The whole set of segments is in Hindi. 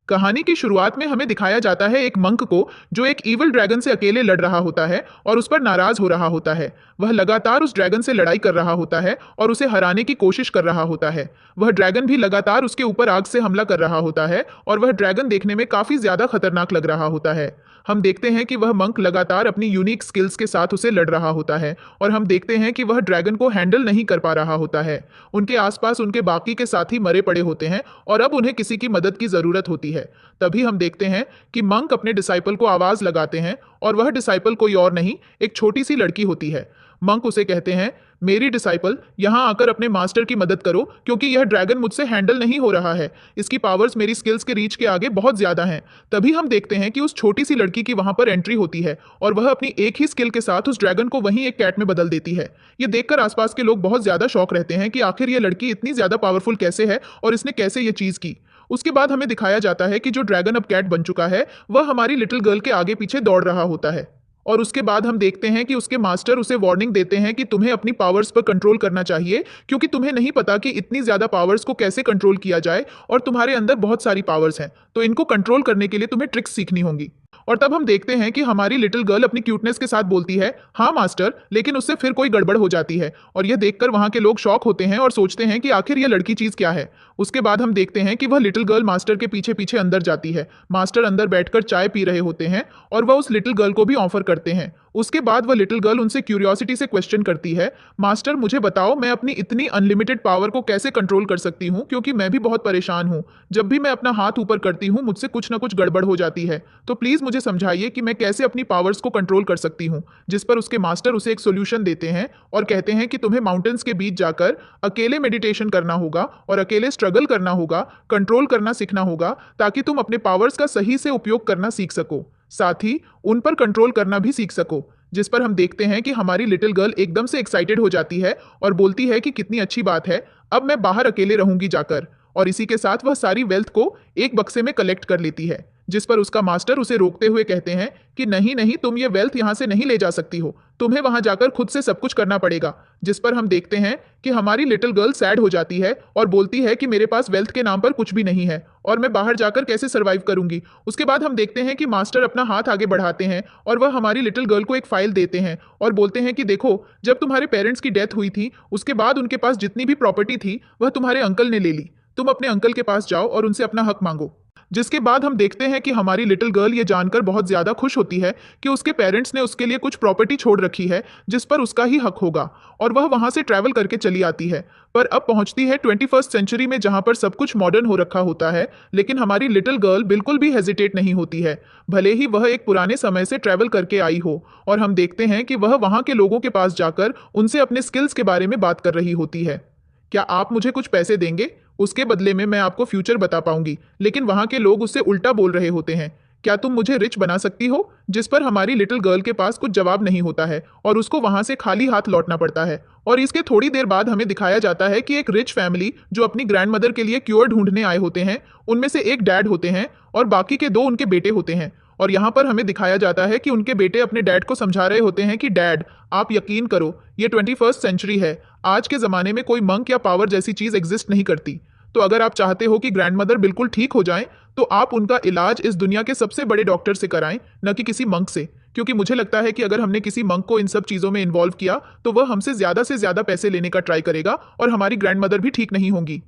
कहानी की शुरुआत में हमें दिखाया जाता है एक मंक को जो एक ईवल ड्रैगन से अकेले लड़ रहा होता है और उस पर नाराज हो रहा होता है। वह लगातार उस ड्रैगन से लड़ाई कर रहा होता है और उसे हराने की कोशिश कर रहा होता है। वह ड्रैगन भी लगातार उसके ऊपर आग से हमला कर रहा होता है और वह ड्रैगन देखने में काफी ज्यादा खतरनाक लग रहा होता है। हम देखते हैं कि वह मंक लगातार अपनी यूनिक स्किल्स के साथ उसे लड़ रहा होता है और हम देखते हैं कि वह ड्रैगन को हैंडल नहीं कर पा रहा होता है। उनके आसपास उनके बाकी के साथी मरे पड़े होते हैं और अब उन्हें किसी की मदद की जरूरत होती है। तभी हम देखते हैं कि मंक अपने डिसाइपल को आवाज लगाते हैं और वह डिसाइपल कोई और नहीं, एक छोटी सी लड़की होती है। मंक उसे कहते हैं, मेरी डिसाइपल, यहां आकर अपने मास्टर की मदद करो क्योंकि यह ड्रैगन मुझसे हैंडल नहीं हो रहा है। इसकी पावर्स मेरी स्किल्स के रीच के आगे बहुत ज्यादा हैं। तभी हम देखते हैं कि उस छोटी सी लड़की की वहां पर एंट्री होती है और वह अपनी एक ही स्किल के साथ उस ड्रैगन को वहीं एक कैट में बदल देती है। ये देखकर आसपास के लोग बहुत ज्यादा शौक रहते हैं कि आखिर ये लड़की इतनी ज्यादा पावरफुल कैसे है और इसने कैसे ये चीज की। उसके बाद हमें दिखाया जाता है कि जो ड्रैगन अब कैट बन चुका है वह हमारी लिटिल गर्ल के आगे पीछे दौड़ रहा होता है। और उसके बाद हम देखते हैं कि उसके मास्टर उसे वार्निंग देते हैं कि तुम्हें अपनी पावर्स पर कंट्रोल करना चाहिए क्योंकि तुम्हें नहीं पता कि इतनी ज्यादा पावर्स को कैसे कंट्रोल किया जाए और तुम्हारे अंदर बहुत सारी पावर्स हैं, तो इनको कंट्रोल करने के लिए तुम्हें ट्रिक्स सीखनी होंगी। और तब हम देखते हैं कि हमारी लिटिल गर्ल अपनी क्यूटनेस के साथ बोलती है, हाँ मास्टर, लेकिन उससे फिर कोई गड़बड़ हो जाती है और यह देखकर वहां के लोग शॉक होते हैं और सोचते हैं कि आखिर यह लड़की चीज क्या है। उसके बाद हम देखते हैं कि वह लिटिल गर्ल मास्टर के पीछे पीछे अंदर जाती है। मास्टर अंदर बैठकर चाय पी रहे होते हैं और वह उस लिटिल गर्ल को भी ऑफर करते हैं। उसके बाद वह लिटिल गर्ल उनसे क्यूरियोसिटी से क्वेश्चन करती है, मास्टर मुझे बताओ मैं अपनी इतनी अनलिमिटेड पावर को कैसे कंट्रोल कर सकती हूँ क्योंकि मैं भी बहुत परेशान हूँ। जब भी मैं अपना हाथ ऊपर करती हूँ मुझसे कुछ ना कुछ गड़बड़ हो जाती है, तो प्लीज मुझे समझाइए कि मैं कैसे अपनी पावर्स को कंट्रोल कर सकती हूँ। जिस पर उसके मास्टर उसे एक सोल्यूशन देते हैं और कहते हैं कि तुम्हें माउंटेन्स के बीच जाकर अकेले मेडिटेशन करना होगा और अकेले स्ट्रगल करना होगा, कंट्रोल करना सीखना होगा ताकि तुम अपने पावर्स का सही से उपयोग करना सीख सको, साथ ही उन पर कंट्रोल करना भी सीख सको। जिस पर हम देखते हैं कि हमारी लिटिल गर्ल एकदम से एक्साइटेड हो जाती है और बोलती है कि कितनी अच्छी बात है, अब मैं बाहर अकेले रहूंगी जाकर। और इसी के साथ वह सारी वेल्थ को एक बक्से में कलेक्ट कर लेती है। जिस पर उसका मास्टर उसे रोकते हुए कहते हैं कि नहीं नहीं, तुम ये वेल्थ यहां से नहीं ले जा सकती हो, तुम्हें वहां जाकर खुद से सब कुछ करना पड़ेगा। जिस पर हम देखते हैं कि हमारी लिटिल गर्ल सैड हो जाती है और बोलती है कि मेरे पास वेल्थ के नाम पर कुछ भी नहीं है और मैं बाहर जाकर कैसे सर्वाइव करूंगी। उसके बाद हम देखते हैं कि मास्टर अपना हाथ आगे बढ़ाते हैं और वह हमारी लिटिल गर्ल को एक फाइल देते हैं और बोलते हैं कि देखो, जब तुम्हारे पेरेंट्स की डेथ हुई थी उसके बाद उनके पास जितनी भी प्रॉपर्टी थी वह तुम्हारे अंकल ने ले ली। तुम अपने अंकल के पास जाओ और उनसे अपना हक मांगो। जिसके बाद हम देखते हैं कि हमारी लिटिल गर्ल ये जानकर बहुत ज्यादा खुश होती है कि उसके पेरेंट्स ने उसके लिए कुछ प्रॉपर्टी छोड़ रखी है जिस पर उसका ही हक होगा, और वह वहां से ट्रैवल करके चली आती है। पर अब पहुंचती है 21st सेंचुरी में जहां पर सब कुछ मॉडर्न हो रखा होता है, लेकिन हमारी लिटिल गर्ल बिल्कुल भी हेजिटेट नहीं होती है, भले ही वह एक पुराने समय से ट्रैवल करके आई हो। और हम देखते हैं कि वह वहां के लोगों के पास जाकर उनसे अपने स्किल्स के बारे में बात कर रही होती है। क्या आप मुझे कुछ पैसे देंगे? उसके बदले में मैं आपको फ्यूचर बता पाऊंगी। लेकिन वहां के लोग उससे उल्टा बोल रहे होते हैं, क्या तुम मुझे रिच बना सकती हो? जिस पर हमारी लिटिल गर्ल के पास कुछ जवाब नहीं होता है और उसको वहां से खाली हाथ लौटना पड़ता है। और इसके थोड़ी देर बाद हमें दिखाया जाता है कि एक रिच फैमिली जो अपनी ग्रैंड मदर के लिए क्योर ढूंढने आए होते हैं, उनमें से एक डैड होते हैं और बाकी के दो उनके बेटे होते हैं। और यहाँ पर हमें दिखाया जाता है कि उनके बेटे अपने डैड को समझा रहे होते हैं कि डैड, आप यकीन करो, ये 21st सेंचुरी है, आज के ज़माने में कोई मंक या पावर जैसी चीज़ एग्जिस्ट नहीं करती। तो अगर आप चाहते हो कि ग्रैंड मदर बिल्कुल ठीक हो जाएं, तो आप उनका इलाज इस दुनिया के सबसे बड़े डॉक्टर से कराएं, न कि किसी मंक से। क्योंकि मुझे लगता है कि अगर हमने किसी मंक को इन सब चीज़ों में इन्वॉल्व किया तो वह हमसे ज़्यादा पैसे लेने का ट्राई करेगा और हमारी ग्रैंड मदर भी ठीक नहीं होंगी।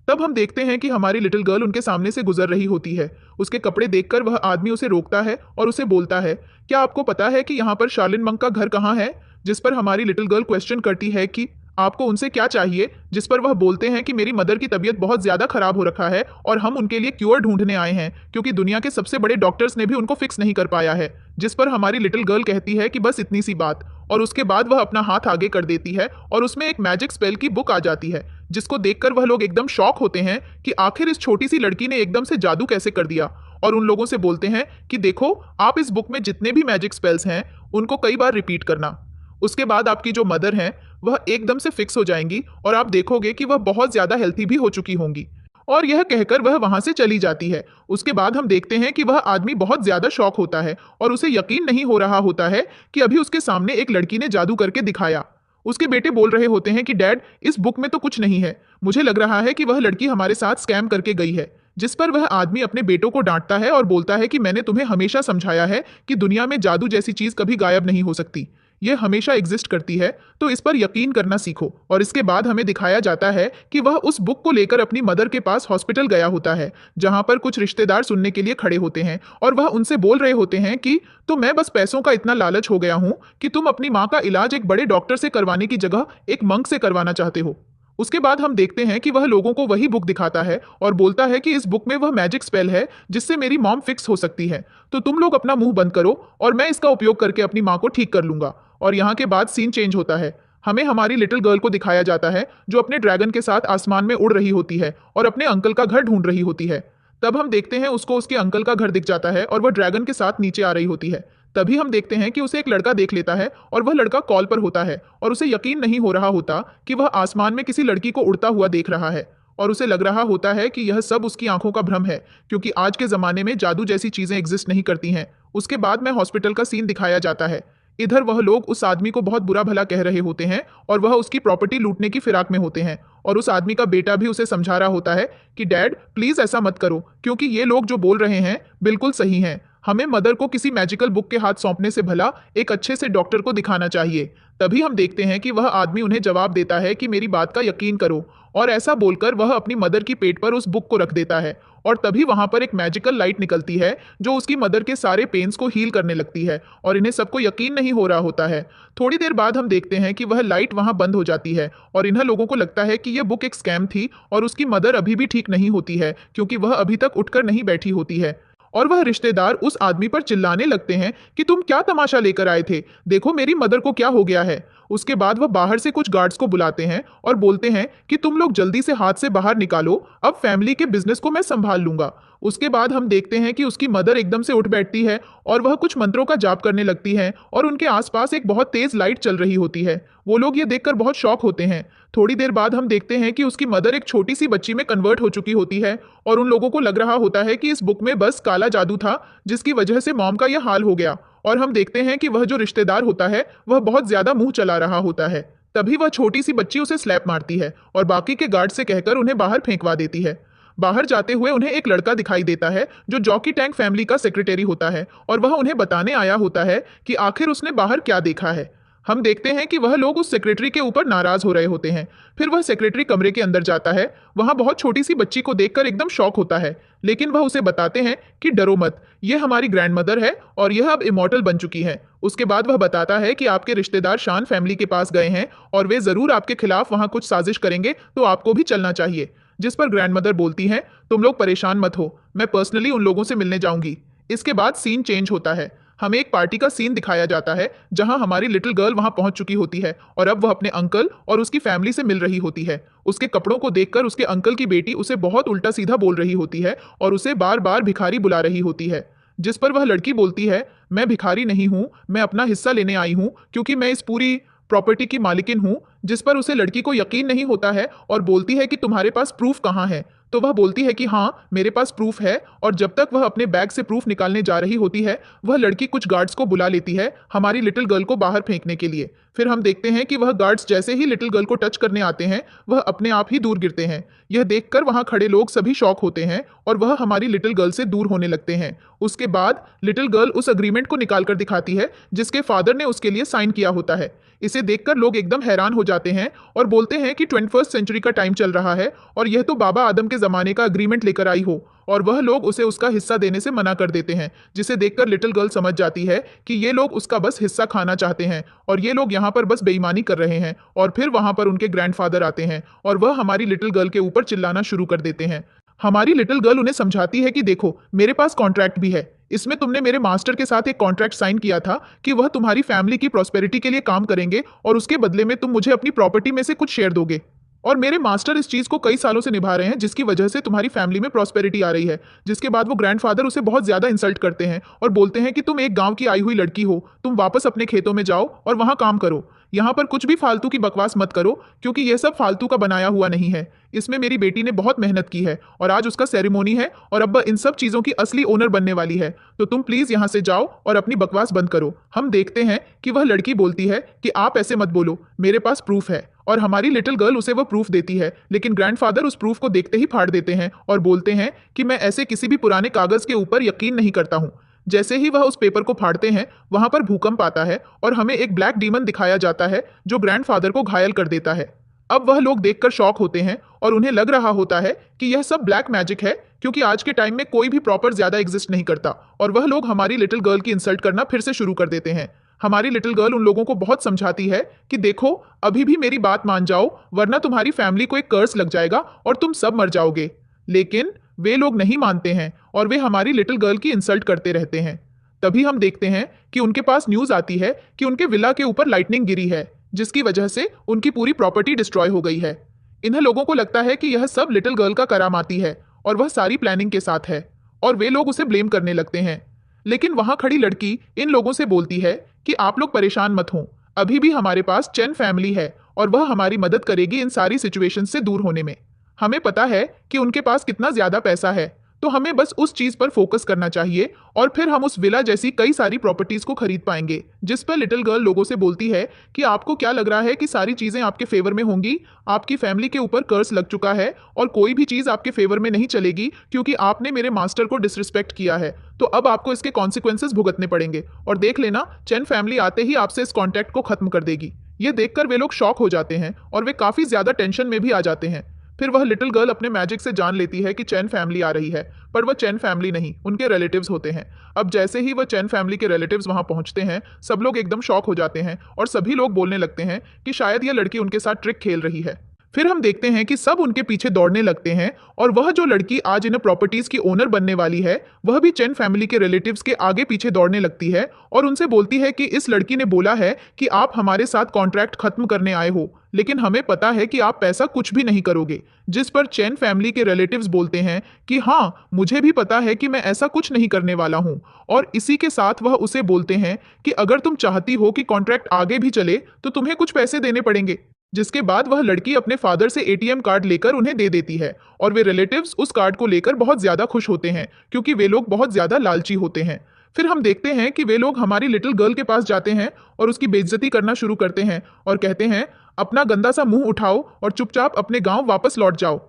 तब हम देखते हैं कि हमारी लिटिल गर्ल उनके सामने से गुजर रही होती है। उसके कपड़े देखकर वह आदमी उसे रोकता है और उसे बोलता है, क्या आपको पता है कि यहाँ पर शार्लिन मंक का घर कहाँ है? जिस पर हमारी लिटिल गर्ल क्वेश्चन करती है कि आपको उनसे क्या चाहिए? जिस पर वह बोलते हैं कि मेरी मदर की तबीयत बहुत ज़्यादा खराब हो रखा है और हम उनके लिए क्योर ढूंढने आए हैं क्योंकि दुनिया के सबसे बड़े डॉक्टर्स ने भी उनको फिक्स नहीं कर पाया है। जिस पर हमारी लिटिल गर्ल कहती है कि बस इतनी सी बात, और उसके बाद वह अपना हाथ आगे कर देती है और उसमें एक मैजिक स्पेल की बुक आ जाती है, जिसको देखकर वह लोग एकदम शॉक होते हैं कि आखिर इस छोटी सी लड़की ने एकदम से जादू कैसे कर दिया। और उन लोगों से बोलते हैं कि देखो, आप इस बुक में जितने भी मैजिक स्पेल्स हैं उनको कई बार रिपीट करना, उसके बाद आपकी जो मदर हैं वह एकदम से फिक्स हो जाएंगी और आप देखोगे कि वह बहुत ज़्यादा हेल्थी भी हो चुकी होंगी। और यह कहकर वह वहां से चली जाती है। उसके बाद हम देखते हैं कि वह आदमी बहुत ज्यादा शॉक होता है और उसे यकीन नहीं हो रहा होता है कि अभी उसके सामने एक लड़की ने जादू करके दिखाया। उसके बेटे बोल रहे होते हैं कि डैड, इस बुक में तो कुछ नहीं है, मुझे लग रहा है कि वह लड़की हमारे साथ स्कैम करके गई है। जिस पर वह आदमी अपने बेटों को डांटता है और बोलता है कि मैंने तुम्हें हमेशा समझाया है कि दुनिया में जादू जैसी चीज कभी गायब नहीं हो सकती, यह हमेशा एग्जिस्ट करती है, तो इस पर यकीन करना सीखो। और इसके बाद हमें दिखाया जाता है कि वह उस बुक को लेकर अपनी मदर के पास हॉस्पिटल गया होता है, जहां पर कुछ रिश्तेदार सुनने के लिए खड़े होते हैं और वह उनसे बोल रहे होते हैं कि तो मैं बस पैसों का इतना लालच हो गया हूं कि तुम अपनी माँ का इलाज एक बड़े डॉक्टर से करवाने की जगह एक मंक से करवाना चाहते हो। उसके बाद हम देखते हैं कि वह लोगों को वही बुक दिखाता है और बोलता है कि इस बुक में वह मैजिक स्पेल है जिससे मेरी मॉम फिक्स हो सकती है, तो तुम लोग अपना मुंह बंद करो और मैं इसका उपयोग करके अपनी माँ को ठीक कर लूंगा। और यहाँ के बाद सीन चेंज होता है। हमें हमारी लिटिल गर्ल को दिखाया जाता है जो अपने ड्रैगन के साथ आसमान में उड़ रही होती है और अपने अंकल का घर ढूंढ रही होती है। तब हम देखते हैं उसको उसके अंकल का घर दिख जाता है और वह ड्रैगन के साथ नीचे आ रही होती है। तभी हम देखते हैं कि उसे एक लड़का देख लेता है और वह लड़का कॉल पर होता है और उसे यकीन नहीं हो रहा होता कि वह आसमान में किसी लड़की को उड़ता हुआ देख रहा है। और उसे लग रहा होता है कि यह सब उसकी आंखों का भ्रम है, क्योंकि आज के ज़माने में जादू जैसी चीज़ें एग्जिस्ट नहीं करती हैं। उसके बाद में हॉस्पिटल का सीन दिखाया जाता है। इधर वह लोग उस आदमी को बहुत बुरा भला कह रहे होते हैं और वह उसकी प्रॉपर्टी लूटने की फिराक में होते हैं। और उस आदमी का बेटा भी उसे समझा रहा होता है कि डैड प्लीज़ ऐसा मत करो, क्योंकि ये लोग जो बोल रहे हैं बिल्कुल सही हैं। हमें मदर को किसी मैजिकल बुक के हाथ सौंपने से भला एक अच्छे से डॉक्टर को दिखाना चाहिए। तभी हम देखते हैं कि वह आदमी उन्हें जवाब देता है कि मेरी बात का यकीन करो, और ऐसा बोलकर वह अपनी मदर की पेट पर उस बुक को रख देता है। और तभी वहां पर एक मैजिकल लाइट निकलती है जो उसकी मदर के सारे पेन्स को हील करने लगती है और इन्हें सबको यकीन नहीं हो रहा होता है। थोड़ी देर बाद हम देखते हैं कि वह लाइट वहां बंद हो जाती है और इन्हें लोगों को लगता है कि यह बुक एक स्कैम थी और उसकी मदर अभी भी ठीक नहीं होती है, क्योंकि वह अभी तक उठकर नहीं बैठी होती है। और वह रिश्तेदार उस आदमी पर चिल्लाने लगते हैं कि तुम क्या तमाशा लेकर आए थे, देखो मेरी मदर को क्या हो गया है। उसके बाद वह बाहर से कुछ गार्ड्स को बुलाते हैं और बोलते हैं कि तुम लोग जल्दी से हाथ से बाहर निकालो, अब फैमिली के बिजनेस को मैं संभाल लूंगा। उसके बाद हम देखते हैं कि उसकी मदर एकदम से उठ बैठती है और वह कुछ मंत्रों का जाप करने लगती है और उनके आसपास एक बहुत तेज लाइट चल रही होती है। वो लोग ये देखकर बहुत शॉक होते हैं। थोड़ी देर बाद हम देखते हैं कि उसकी मदर एक छोटी सी बच्ची में कन्वर्ट हो चुकी होती है और उन लोगों को लग रहा होता है कि इस बुक में बस काला जादू था जिसकी वजह से मॉम का यह हाल हो गया। और हम देखते हैं कि वह जो रिश्तेदार होता है वह बहुत ज्यादा मुंह चला रहा होता है। तभी वह छोटी सी बच्ची उसे स्लैप मारती है और बाकी के गार्ड से कहकर उन्हें बाहर फेंकवा देती है। बाहर जाते हुए उन्हें एक लड़का दिखाई देता है जो जॉकी टैंक फैमिली का सेक्रेटरी होता है और वह उन्हें बताने आया होता है कि आखिर उसने बाहर क्या देखा है। हम देखते हैं कि वह लोग उस सेक्रेटरी के ऊपर नाराज हो रहे होते हैं। फिर वह सेक्रेटरी कमरे के अंदर जाता है, वहां बहुत छोटी सी बच्ची को देखकर एकदम शॉक होता है, लेकिन वह उसे बताते हैं कि डरो मत, यह हमारी ग्रैंड मदर है और यह अब इमॉर्टल बन चुकी है। उसके बाद वह बताता है कि आपके रिश्तेदार शान फैमिली के पास गए हैं और वे जरूर आपके खिलाफ वहां कुछ साजिश करेंगे, तो आपको भी चलना चाहिए। जिस पर ग्रैंड मदर बोलती हैं, तुम लोग परेशान मत हो, मैं पर्सनली उन लोगों से मिलने जाऊंगी। इसके बाद सीन चेंज होता है। हमें एक पार्टी का सीन दिखाया जाता है जहां हमारी लिटिल गर्ल वहां पहुंच चुकी होती है और अब वह अपने अंकल और उसकी फैमिली से मिल रही होती है। उसके कपड़ों को देखकर उसके अंकल की बेटी उसे बहुत उल्टा सीधा बोल रही होती है और उसे बार बार भिखारी बुला रही होती है। जिस पर वह लड़की बोलती है, मैं भिखारी नहीं हूं, मैं अपना हिस्सा लेने आई हूं क्योंकि मैं इस पूरी प्रॉपर्टी की मालिकिन हूं। जिस पर उसे लड़की को यकीन नहीं होता है और बोलती है कि तुम्हारे पास प्रूफ कहाँ है। तो वह बोलती है कि हाँ मेरे पास प्रूफ है, और जब तक वह अपने बैग से प्रूफ निकालने जा रही होती है वह लड़की कुछ गार्ड्स को बुला लेती है हमारी लिटिल गर्ल को बाहर फेंकने के लिए। फिर हम देखते हैं कि वह गार्ड्स जैसे ही लिटिल गर्ल को टच करने आते हैं वह अपने आप ही दूर गिरते हैं। यह देखकर वहां खड़े लोग सभी शॉक होते हैं और वह हमारी लिटिल गर्ल से दूर होने लगते हैं। उसके बाद लिटिल गर्ल उस अग्रीमेंट को निकाल कर दिखाती है जिसके फादर ने उसके लिए साइन किया होता है। इसे देखकर लोग एकदम हैरान हो जाते हैं और बोलते हैं कि 21st सेंचुरी का टाइम चल रहा है और यह तो बाबा आदम के जमाने का अग्रीमेंट लेकर आई हो, और वह लोग उसे उसका हिस्सा देने से मना कर देते हैं। जिसे देखकर लिटिल गर्ल समझ जाती है कि ये लोग उसका बस हिस्सा खाना चाहते हैं और ये लोग यहाँ पर बस बेईमानी कर रहे हैं। और फिर वहां पर उनके ग्रैंडफादर आते हैं और वह हमारी लिटिल गर्ल के ऊपर चिल्लाना शुरू कर देते हैं। हमारी लिटिल गर्ल उन्हें समझाती है कि देखो मेरे पास कॉन्ट्रैक्ट भी है, इसमें तुमने मेरे मास्टर के साथ एक कॉन्ट्रैक्ट साइन किया था कि वह तुम्हारी फैमिली की प्रॉस्पेरिटी के लिए काम करेंगे और उसके बदले में तुम मुझे अपनी प्रॉपर्टी में से कुछ शेयर दोगे। और मेरे मास्टर इस चीज को कई सालों से निभा रहे हैं जिसकी वजह से तुम्हारी फैमिली में प्रॉस्पेरिटी आ रही है। जिसके बाद वो ग्रैंडफादर उसे बहुत ज्यादा इंसल्ट करते हैं और बोलते हैं कि तुम एक गांव की आई हुई लड़की हो, तुम वापस अपने खेतों में जाओ और वहां काम करो, यहाँ पर कुछ भी फालतू की बकवास मत करो क्योंकि यह सब फालतू का बनाया हुआ नहीं है। इसमें मेरी बेटी ने बहुत मेहनत की है और आज उसका सेरेमोनी है और अब इन सब चीजों की असली ओनर बनने वाली है, तो तुम प्लीज यहाँ से जाओ और अपनी बकवास बंद करो। हम देखते हैं कि वह लड़की बोलती है कि आप ऐसे मत बोलो, मेरे पास प्रूफ है। और हमारी लिटिल गर्ल उसे वह प्रूफ देती है, लेकिन ग्रैंडफादर उस प्रूफ को देखते ही फाड़ देते हैं और बोलते हैं कि मैं ऐसे किसी भी पुराने कागज के ऊपर यकीन नहीं करता हूँ। जैसे ही वह उस पेपर को फाड़ते हैं, वहां पर भूकंप आता है और हमें एक ब्लैक डीमन दिखाया जाता है जो ग्रैंडफादर को घायल कर देता है। अब वह लोग देखकर शॉक होते हैं और उन्हें लग रहा होता है कि यह सब ब्लैक मैजिक है, क्योंकि आज के टाइम में कोई भी प्रॉपर ज्यादा एग्जिस्ट नहीं करता, और वह लोग हमारी लिटिल गर्ल की इंसल्ट करना फिर से शुरू कर देते हैं। हमारी लिटिल गर्ल उन लोगों को बहुत समझाती है कि देखो, अभी भी मेरी बात मान जाओ, वरना तुम्हारी फैमिली को एक कर्स लग जाएगा और तुम सब मर जाओगे। लेकिन वे लोग नहीं मानते हैं और वे हमारी लिटिल गर्ल की इंसल्ट करते रहते हैं। तभी हम देखते हैं कि उनके पास न्यूज आती है कि उनके विला के ऊपर लाइटनिंग गिरी है, जिसकी वजह से उनकी पूरी प्रॉपर्टी डिस्ट्रॉय हो गई है। इन्हें लोगों को लगता है कि यह सब लिटिल गर्ल का करामाती है और वह सारी प्लानिंग के साथ है, और वे लोग उसे ब्लेम करने लगते हैं। लेकिन वहां खड़ी लड़की इन लोगों से बोलती है कि आप लोग परेशान मत हो, अभी भी हमारे पास चेन फैमिली है और वह हमारी मदद करेगी इन सारी सिचुएशन से दूर होने में। हमें पता है कि उनके पास कितना ज्यादा पैसा है, तो हमें बस उस चीज पर फोकस करना चाहिए और फिर हम उस विला जैसी कई सारी प्रॉपर्टीज को खरीद पाएंगे। जिस पर लिटिल गर्ल लोगों से बोलती है कि आपको क्या लग रहा है कि सारी चीजें आपके फेवर में होंगी? आपकी फैमिली के ऊपर कर्स लग चुका है और कोई भी चीज आपके फेवर में नहीं चलेगी, क्योंकि आपने मेरे मास्टर को डिसरिस्पेक्ट किया है। तो अब आपको इसके कॉन्सिक्वेंसेस भुगतने पड़ेंगे, और देख लेना, चेन फैमिली आते ही आपसे इस कॉन्टैक्ट को खत्म कर देगी। ये देखकर वे लोग शॉक हो जाते हैं और वे काफी ज्यादा टेंशन में भी आ जाते हैं। फिर वह लिटिल गर्ल अपने मैजिक से जान लेती है कि चैन फैमिली आ रही है, पर वह चैन फैमिली नहीं, उनके रिलेटिव्स होते हैं। अब जैसे ही वह चैन फैमिली के रिलेटिव्स वहां पहुंचते हैं, सब लोग एकदम शॉक हो जाते हैं और सभी लोग बोलने लगते हैं कि शायद यह लड़की उनके साथ ट्रिक खेल रही है। फिर हम देखते हैं कि सब उनके पीछे दौड़ने लगते हैं और वह जो लड़की आज इन प्रॉपर्टीज की ओनर बनने वाली है, वह भी चैन फैमिली के रिलेटिव्स के आगे पीछे दौड़ने लगती है और उनसे बोलती है कि इस लड़की ने बोला है कि आप हमारे साथ कॉन्ट्रैक्ट खत्म करने आए हो, लेकिन हमें पता है कि आप पैसा कुछ भी नहीं करोगे। जिस पर चैन फैमिली के रिलेटिव्स बोलते हैं कि हाँ, मुझे भी पता है कि मैं ऐसा कुछ नहीं करने वाला हूँ, और इसी के साथ वह उसे बोलते हैं कि अगर तुम चाहती हो कि कॉन्ट्रैक्ट आगे भी चले तो तुम्हें कुछ पैसे देने पड़ेंगे। जिसके बाद वह लड़की अपने फादर से एटीएम कार्ड लेकर उन्हें दे देती है और वे रिलेटिव्स उस कार्ड को लेकर बहुत ज्यादा खुश होते हैं, क्योंकि वे लोग बहुत ज्यादा लालची होते हैं। फिर हम देखते हैं कि वे लोग हमारी लिटिल गर्ल के पास जाते हैं और उसकी बेइज्जती करना शुरू करते हैं और कहते हैं, अपना गंदा सा मुंह उठाओ और चुपचाप अपने गांव वापस लौट जाओ।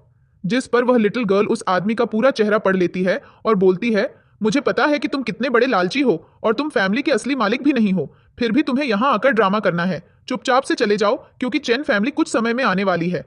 जिस पर वह लिटिल गर्ल उस आदमी का पूरा चेहरा पढ़ लेती है और बोलती है, मुझे पता है कि तुम कितने बड़े लालची हो और तुम फैमिली के असली मालिक भी नहीं हो, फिर भी तुम्हें यहाँ आकर ड्रामा करना है। चुपचाप से चले जाओ, क्योंकि चैन फैमिली कुछ समय में आने वाली है।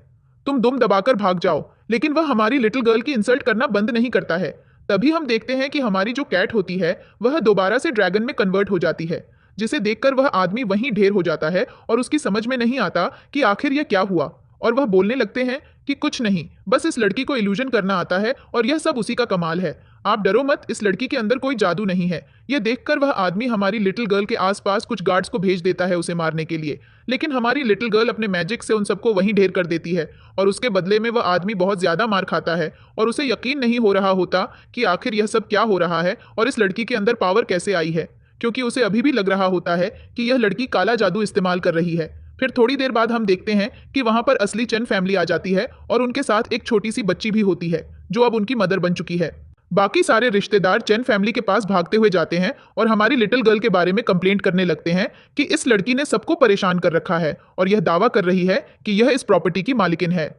तुम दुम दबाकर भाग जाओ। लेकिन वह हमारी लिटिल गर्ल की इंसल्ट करना बंद नहीं करता है। तभी हम देखते हैं कि हमारी जो कैट होती है वह दोबारा से ड्रैगन में कन्वर्ट हो जाती है, जिसे देखकर वह आदमी वहीं ढेर हो जाता है और उसकी समझ में नहीं आता कि आखिर यह क्या हुआ, और वह बोलने लगते हैं कि कुछ नहीं, बस इस लड़की को इल्यूजन करना आता है और यह सब उसी का कमाल है। आप डरो मत, इस लड़की के अंदर कोई जादू नहीं है। यह देखकर वह आदमी हमारी लिटिल गर्ल के आसपास कुछ गार्ड्स को भेज देता है उसे मारने के लिए, लेकिन हमारी लिटिल गर्ल अपने मैजिक से उन सबको वहीं ढेर कर देती है और उसके बदले में वह आदमी बहुत ज्यादा मार खाता है और उसे यकीन नहीं हो रहा होता कि आखिर यह सब क्या हो रहा है और इस लड़की के अंदर पावर कैसे आई है, क्योंकि उसे अभी भी लग रहा होता है कि यह लड़की काला जादू इस्तेमाल कर रही है। फिर थोड़ी देर बाद हम देखते हैं कि वहां पर असली चैन फैमिली आ जाती है और उनके साथ एक छोटी सी बच्ची भी होती है जो अब उनकी मदर बन चुकी है। बाकी सारे रिश्तेदार चैन फैमिली के पास भागते हुए जाते हैं और हमारी लिटिल गर्ल के बारे में कंप्लेंट करने लगते हैं कि इस लड़की ने सबको परेशान कर रखा है और यह दावा कर रही है कि यह इस प्रॉपर्टी की मालिकिन है।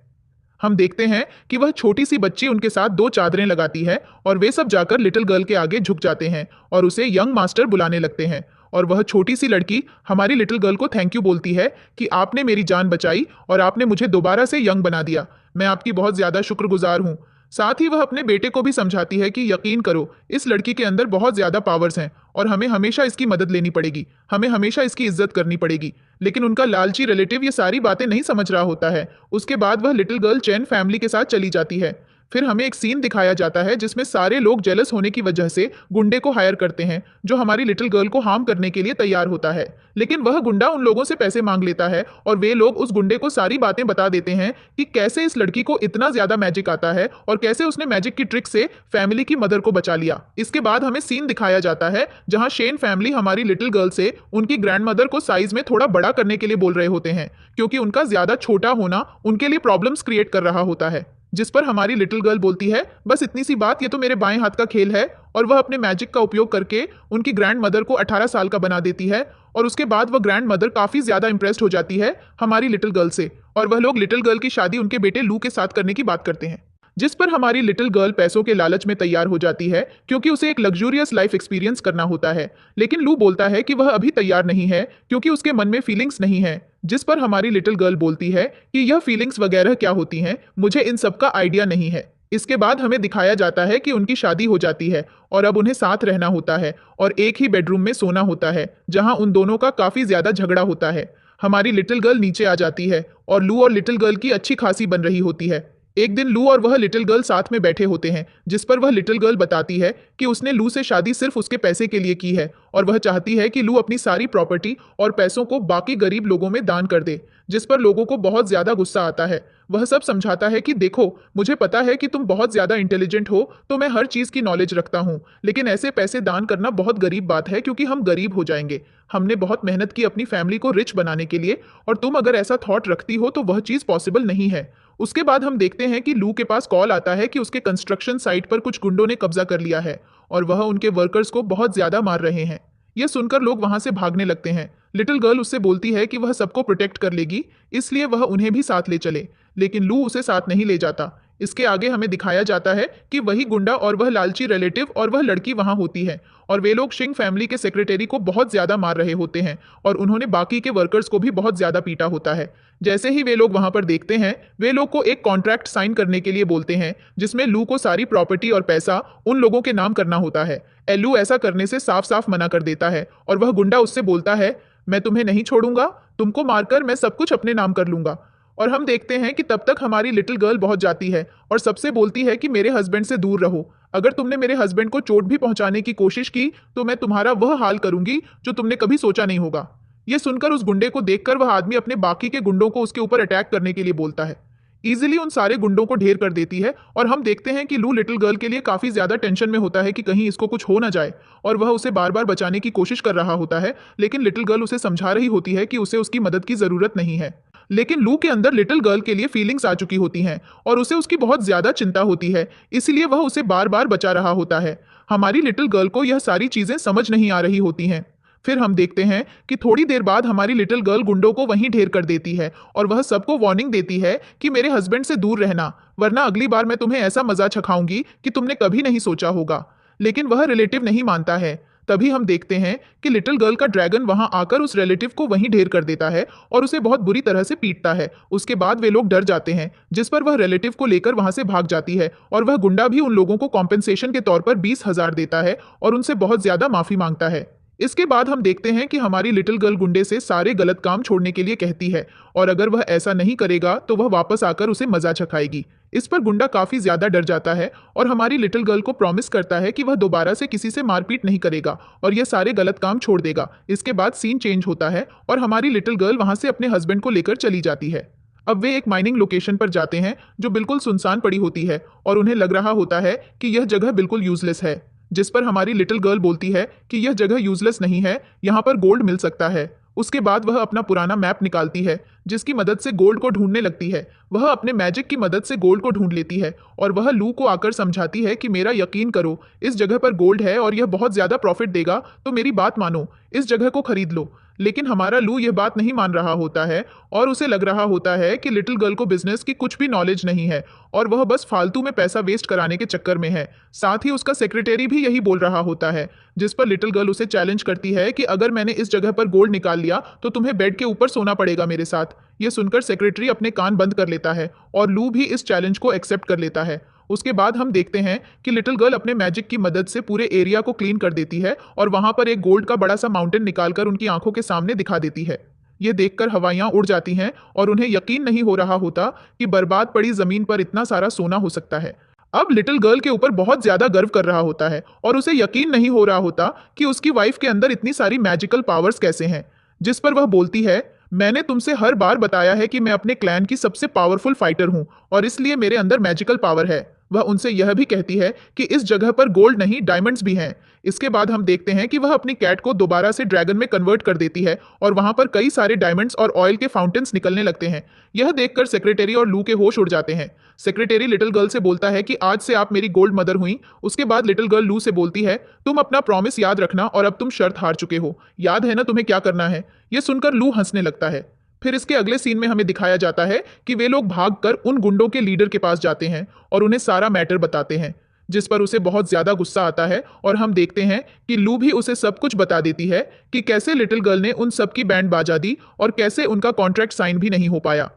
हम देखते हैं कि वह छोटी सी बच्ची उनके साथ दो चादरें लगाती है और वे सब जाकर लिटिल गर्ल के आगे झुक जाते हैं और उसे यंग मास्टर बुलाने लगते हैं, और वह छोटी सी लड़की हमारी लिटिल गर्ल को थैंक यू बोलती है कि आपने मेरी जान बचाई और आपने मुझे दोबारा से यंग बना दिया। मैं आपकी बहुत ज्यादा शुक्रगुजार हूँ। साथ ही वह अपने बेटे को भी समझाती है कि यकीन करो, इस लड़की के अंदर बहुत ज्यादा पावर्स हैं और हमें हमेशा इसकी मदद लेनी पड़ेगी, हमें हमेशा इसकी इज्जत करनी पड़ेगी। लेकिन उनका लालची रिलेटिव ये सारी बातें नहीं समझ रहा होता है। उसके बाद वह लिटिल गर्ल चैन फैमिली के साथ चली जाती है। फिर हमें एक सीन दिखाया जाता है जिसमें सारे लोग जेलस होने की वजह से गुंडे को हायर करते हैं जो हमारी लिटिल गर्ल को हार्म करने के लिए तैयार होता है, लेकिन वह गुंडा उन लोगों से पैसे मांग लेता है और वे लोग उस गुंडे को सारी बातें बता देते हैं कि कैसे इस लड़की को इतना ज्यादा मैजिक आता है और कैसे उसने मैजिक की ट्रिक से फैमिली की मदर को बचा लिया। इसके बाद हमें सीन दिखाया जाता है जहां शेन फैमिली हमारी लिटिल गर्ल से उनकी ग्रैंड मदर को साइज में थोड़ा बड़ा करने के लिए बोल रहे होते हैं, क्योंकि उनका ज्यादा छोटा होना उनके लिए प्रॉब्लम्स क्रिएट कर रहा होता है। जिस पर हमारी लिटिल गर्ल बोलती है, बस इतनी सी बात, ये तो मेरे बाएं हाथ का खेल है, और वह अपने मैजिक का उपयोग करके उनकी ग्रैंड मदर को 18 साल का बना देती है और उसके बाद वह ग्रैंड मदर काफी ज्यादा इंप्रेस्ड हो जाती है हमारी लिटिल गर्ल से, और वह लोग लिटिल गर्ल की शादी उनके बेटे लू के साथ करने की बात करते हैं। जिस पर हमारी लिटिल गर्ल पैसों के लालच में तैयार हो जाती है क्योंकि उसे एक लग्जूरियस लाइफ एक्सपीरियंस करना होता है। लेकिन लू बोलता है कि वह अभी तैयार नहीं है क्योंकि उसके मन में फीलिंग्स नहीं है। जिस पर हमारी लिटिल गर्ल बोलती है कि यह फीलिंग्स वगैरह क्या होती हैं, मुझे इन सब का आइडिया नहीं है। इसके बाद हमें दिखाया जाता है कि उनकी शादी हो जाती है और अब उन्हें साथ रहना होता है और एक ही बेडरूम में सोना होता है, जहां उन दोनों का काफी ज्यादा झगड़ा होता है। हमारी लिटिल गर्ल नीचे आ जाती है और लू और लिटिल गर्ल की अच्छी खासी बन रही होती है। एक दिन लू और वह लिटिल गर्ल साथ में बैठे होते हैं, जिस पर वह लिटिल गर्ल बताती है कि उसने लू से शादी सिर्फ उसके पैसे के लिए की है और वह चाहती है कि लू अपनी सारी प्रॉपर्टी और पैसों को बाकी गरीब लोगों में दान कर दे। जिस पर लोगों को बहुत ज्यादा गुस्सा आता है। वह सब समझाता है कि देखो, मुझे पता है कि तुम बहुत ज्यादा इंटेलिजेंट हो, तो मैं हर चीज की नॉलेज रखता हूँ, लेकिन ऐसे पैसे दान करना बहुत गरीब बात है क्योंकि हम गरीब हो जाएंगे। हमने बहुत मेहनत की अपनी फैमिली को रिच बनाने के लिए, और तुम अगर ऐसा थॉट रखती हो तो वह चीज पॉसिबल नहीं है। उसके बाद हम देखते हैं कि लू के पास कॉल आता है कि उसके कंस्ट्रक्शन साइट पर कुछ गुंडों ने कब्जा कर लिया है और वह उनके वर्कर्स को बहुत ज्यादा मार रहे हैं। यह सुनकर लोग वहां से भागने लगते हैं। लिटिल गर्ल उससे बोलती है कि वह सबको प्रोटेक्ट कर लेगी, इसलिए वह उन्हें भी साथ ले चले, लेकिन लू उसे साथ नहीं ले जाता। इसके आगे हमें दिखाया जाता है कि वही गुंडा और वह लालची रिलेटिव और वह लड़की वहां होती है और वे लोग शिंग फैमिली के सेक्रेटरी को बहुत ज्यादा मार रहे होते हैं और उन्होंने बाकी के वर्कर्स को भी बहुत ज्यादा पीटा होता है। जैसे ही वे लोग वहां पर देखते हैं, वे लोग को एक कॉन्ट्रैक्ट साइन करने के लिए बोलते हैं जिसमें लू को सारी प्रॉपर्टी और पैसा उन लोगों के नाम करना होता है। एल्लू ऐसा करने से साफ साफ मना कर देता है और वह गुंडा उससे बोलता है, मैं तुम्हें नहीं छोड़ूंगा, तुमको मारकर मैं सब कुछ अपने नाम कर लूंगा। और हम देखते हैं कि तब तक हमारी लिटिल गर्ल पहुंच जाती है और सबसे बोलती है कि मेरे हस्बैंड से दूर रहो। अगर तुमने मेरे हस्बैंड को चोट भी पहुंचाने की कोशिश की तो मैं तुम्हारा वह हाल करूंगी जो तुमने कभी सोचा नहीं होगा। यह सुनकर उस गुंडे को देखकर वह आदमी अपने बाकी के गुंडों को उसके ऊपर अटैक करने के लिए बोलता है। इजीली उन सारे गुंडों को ढेर कर देती है और हम देखते हैं कि लू लिटिल गर्ल के लिए काफी ज्यादा टेंशन में होता है कि कहीं इसको कुछ हो ना जाए और वह उसे बार बार बचाने की कोशिश कर रहा होता है, लेकिन लिटिल गर्ल उसे समझा रही होती है कि उसे उसकी मदद की जरूरत नहीं है। लेकिन लू के अंदर लिटिल गर्ल के लिए फीलिंग्स आ चुकी होती हैं और उसे उसकी बहुत ज्यादा चिंता होती है, इसलिए वह उसे बार बार बचा रहा होता है। हमारी लिटिल गर्ल को यह सारी चीजें समझ नहीं आ रही होती हैं। फिर हम देखते हैं कि थोड़ी देर बाद हमारी लिटिल गर्ल गुंडों को वहीं ढेर कर देती है और वह सबको वार्निंग देती है कि मेरे हस्बैंड से दूर रहना, वरना अगली बार मैं तुम्हें ऐसा मजा चखाऊंगी कि तुमने कभी नहीं सोचा होगा। लेकिन वह रिलेटिव नहीं मानता है। तभी हम देखते हैं कि लिटिल गर्ल का ड्रैगन वहां आकर उस रिलेटिव को वहीं ढेर कर देता है और उसे बहुत बुरी तरह से पीटता है। उसके बाद वे लोग डर जाते हैं, जिस पर वह रिलेटिव को लेकर वहां से भाग जाती है और वह गुंडा भी उन लोगों को कॉम्पेंसेशन के तौर पर 20,000 देता है और उनसे बहुत ज्यादा माफी मांगता है। इसके बाद हम देखते हैं कि हमारी लिटिल गर्ल गुंडे से सारे गलत काम छोड़ने के लिए कहती है और अगर वह ऐसा नहीं करेगा तो वह वापस आकर उसे मजा चखाएगी। इस पर गुंडा काफी ज्यादा डर जाता है और हमारी लिटिल गर्ल को प्रॉमिस करता है कि वह दोबारा से किसी से मारपीट नहीं करेगा और यह सारे गलत काम छोड़ देगा। इसके बाद सीन चेंज होता है और हमारी लिटिल गर्ल वहां से अपने हस्बैंड को लेकर चली जाती है। अब वे एक माइनिंग लोकेशन पर जाते हैं जो बिल्कुल सुनसान पड़ी होती है और उन्हें लग रहा होता है कि यह जगह बिल्कुल यूजलेस है। जिस पर हमारी लिटिल गर्ल बोलती है कि यह जगह यूजलेस नहीं है, यहाँ पर गोल्ड मिल सकता है। उसके बाद वह अपना पुराना मैप निकालती है जिसकी मदद से गोल्ड को ढूंढने लगती है। वह अपने मैजिक की मदद से गोल्ड को ढूंढ लेती है और वह लू को आकर समझाती है कि मेरा यकीन करो, इस जगह पर गोल्ड है और यह बहुत ज्यादा प्रॉफिट देगा, तो मेरी बात मानो, इस जगह को खरीद लो। लेकिन हमारा लू यह बात नहीं मान रहा होता है और उसे लग रहा होता है कि लिटिल गर्ल को बिजनेस की कुछ भी नॉलेज नहीं है और वह बस फालतू में पैसा वेस्ट कराने के चक्कर में है। साथ ही उसका सेक्रेटरी भी यही बोल रहा होता है, जिस पर लिटिल गर्ल उसे चैलेंज करती है कि अगर मैंने इस जगह पर गोल्ड निकाल लिया तो तुम्हें बेड के ऊपर सोना पड़ेगा मेरे साथ। यह सुनकर सेक्रेटरी अपने कान बंद कर लेता है और लू भी इस चैलेंज को एक्सेप्ट कर लेता है। उसके बाद हम देखते हैं कि लिटिल गर्ल अपने मैजिक की मदद से पूरे एरिया को क्लीन कर देती है और वहां पर एक गोल्ड का बड़ा सा माउंटेन निकालकर उनकी आंखों के सामने दिखा देती है। ये देखकर हवाइयां उड़ जाती हैं और उन्हें यकीन नहीं हो रहा होता कि बर्बाद पड़ी जमीन पर इतना सारा सोना हो सकता है। अब लिटिल गर्ल के ऊपर बहुत ज्यादा गर्व कर रहा होता है और उसे यकीन नहीं हो रहा होता कि उसकी वाइफ के अंदर इतनी सारी मैजिकल पावर्स कैसे हैं। जिस पर वह बोलती है, मैंने तुमसे हर बार बताया है कि मैं अपने क्लैन की सबसे पावरफुल फाइटर हूं और इसलिए मेरे अंदर मैजिकल पावर है। वह उनसे यह भी कहती है कि इस जगह पर गोल्ड नहीं डायमंड्स भी हैं। इसके बाद हम देखते हैं कि वह अपनी कैट को दोबारा से ड्रैगन में कन्वर्ट कर देती है और वहां पर कई सारे डायमंड्स और ऑयल के फाउंटेन्स निकलने लगते हैं। यह देखकर सेक्रेटरी और लू के होश उड़ जाते हैं। सेक्रेटरी लिटिल गर्ल से बोलता है कि आज से आप मेरी गोल्ड मदर हुई। उसके बाद लिटिल गर्ल लू से बोलती है, तुम अपना प्रॉमिस याद रखना और अब तुम शर्त हार चुके हो, याद है ना तुम्हें क्या करना है। यह सुनकर लू हंसने लगता है। फिर इसके अगले सीन में हमें दिखाया जाता है कि वे लोग भागकर उन गुंडों के लीडर के पास जाते हैं और उन्हें सारा मैटर बताते हैं, जिस पर उसे बहुत ज्यादा गुस्सा आता है और हम देखते हैं कि लू भी उसे सब कुछ बता देती है कि कैसे लिटिल गर्ल ने उन सब की बैंड बाजा दी और कैसे उनका कॉन्ट्रैक्ट साइन भी नहीं हो पाया।